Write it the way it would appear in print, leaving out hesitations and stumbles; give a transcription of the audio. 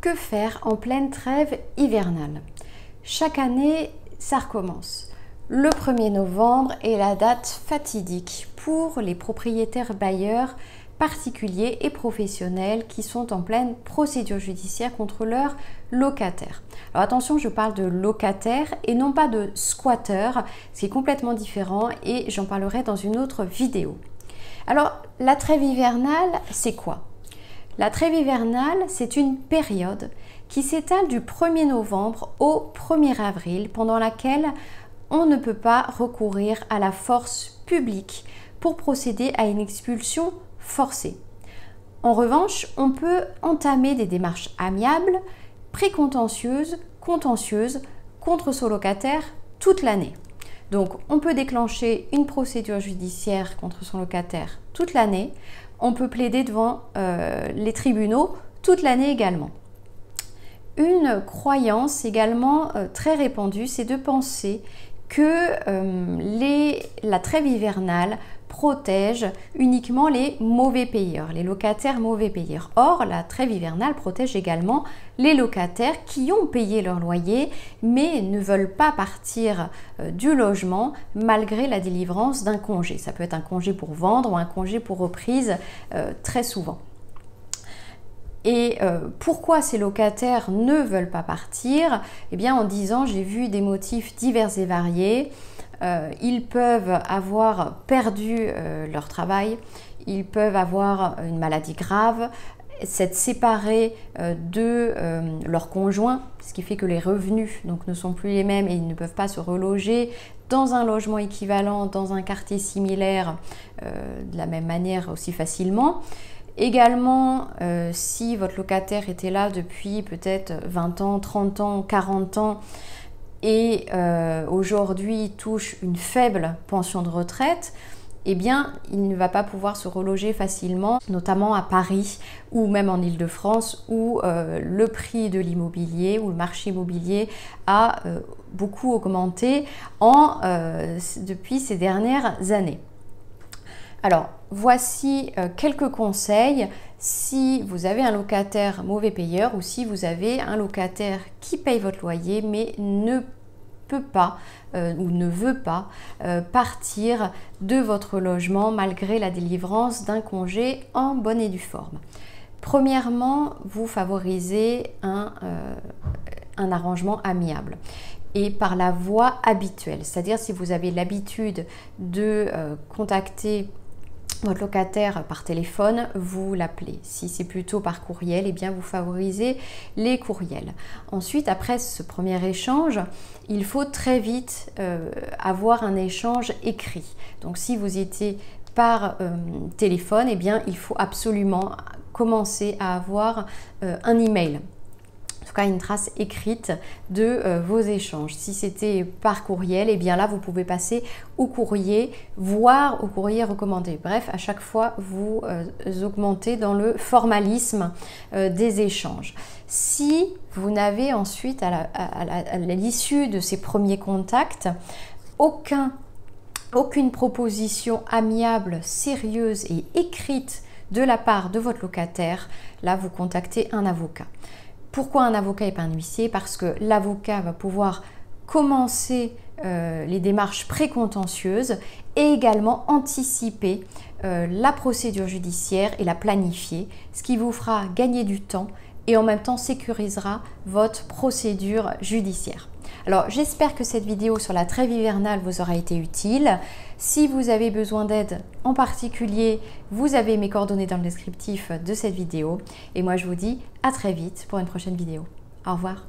Que faire en pleine trêve hivernale? Chaque année, ça recommence. Le 1er novembre est la date fatidique pour les propriétaires bailleurs particuliers et professionnels qui sont en pleine procédure judiciaire contre leurs locataires. Alors attention, je parle de locataires et non pas de squatteurs, ce qui est complètement différent et j'en parlerai dans une autre vidéo. Alors, la trêve hivernale, c'est quoi? La trêve hivernale, c'est une période qui s'étale du 1er novembre au 1er avril, pendant laquelle on ne peut pas recourir à la force publique pour procéder à une expulsion forcée. En revanche, on peut entamer des démarches amiables, précontentieuses, contentieuses contre son locataire toute l'année. Donc, on peut déclencher une procédure judiciaire contre son locataire toute l'année. On peut plaider devant les tribunaux toute l'année également. Une croyance également très répandue, c'est de penser que la trêve hivernale protège uniquement les mauvais payeurs, les locataires mauvais payeurs. Or, la trêve hivernale protège également les locataires qui ont payé leur loyer mais ne veulent pas partir du logement malgré la délivrance d'un congé. Ça peut être un congé pour vendre ou un congé pour reprise très souvent. Et pourquoi ces locataires ne veulent pas partir? Eh bien, en 10 ans, j'ai vu des motifs divers et variés. Ils peuvent avoir perdu leur travail, ils peuvent avoir une maladie grave, s'être séparés de leur conjoint, ce qui fait que les revenus ne sont plus les mêmes et ils ne peuvent pas se reloger dans un logement équivalent, dans un quartier similaire, de la même manière aussi facilement. Également, si votre locataire était là depuis peut-être 20 ans, 30 ans, 40 ans et aujourd'hui touche une faible pension de retraite, eh bien, il ne va pas pouvoir se reloger facilement, notamment à Paris ou même en Île-de-France où le prix de l'immobilier ou le marché immobilier a beaucoup augmenté depuis ces dernières années. Alors, voici quelques conseils si vous avez un locataire mauvais payeur ou si vous avez un locataire qui paye votre loyer mais ne peut pas ou ne veut pas partir de votre logement malgré la délivrance d'un congé en bonne et due forme. Premièrement, vous favorisez un arrangement amiable et par la voie habituelle, c'est-à-dire si vous avez l'habitude de contacter votre locataire par téléphone, vous l'appelez. Si c'est plutôt par courriel, eh bien vous favorisez les courriels. Ensuite, après ce premier échange, il faut très vite avoir un échange écrit. Donc si vous étiez par téléphone, eh bien il faut absolument commencer à avoir un email. En tout cas une trace écrite de vos échanges. Si c'était par courriel, et bien là vous pouvez passer au courrier, voire au courrier recommandé. Bref, à chaque fois vous augmentez dans le formalisme des échanges. Si vous n'avez ensuite à l'issue de ces premiers contacts aucune proposition amiable, sérieuse et écrite de la part de votre locataire, là vous contactez un avocat. Pourquoi un avocat et pas un huissier? Parce que l'avocat va pouvoir commencer les démarches précontentieuses et également anticiper la procédure judiciaire et la planifier, ce qui vous fera gagner du temps et en même temps sécurisera votre procédure judiciaire. Alors j'espère que cette vidéo sur la trêve hivernale vous aura été utile. Si vous avez besoin d'aide en particulier, vous avez mes coordonnées dans le descriptif de cette vidéo. Et moi je vous dis à très vite pour une prochaine vidéo. Au revoir.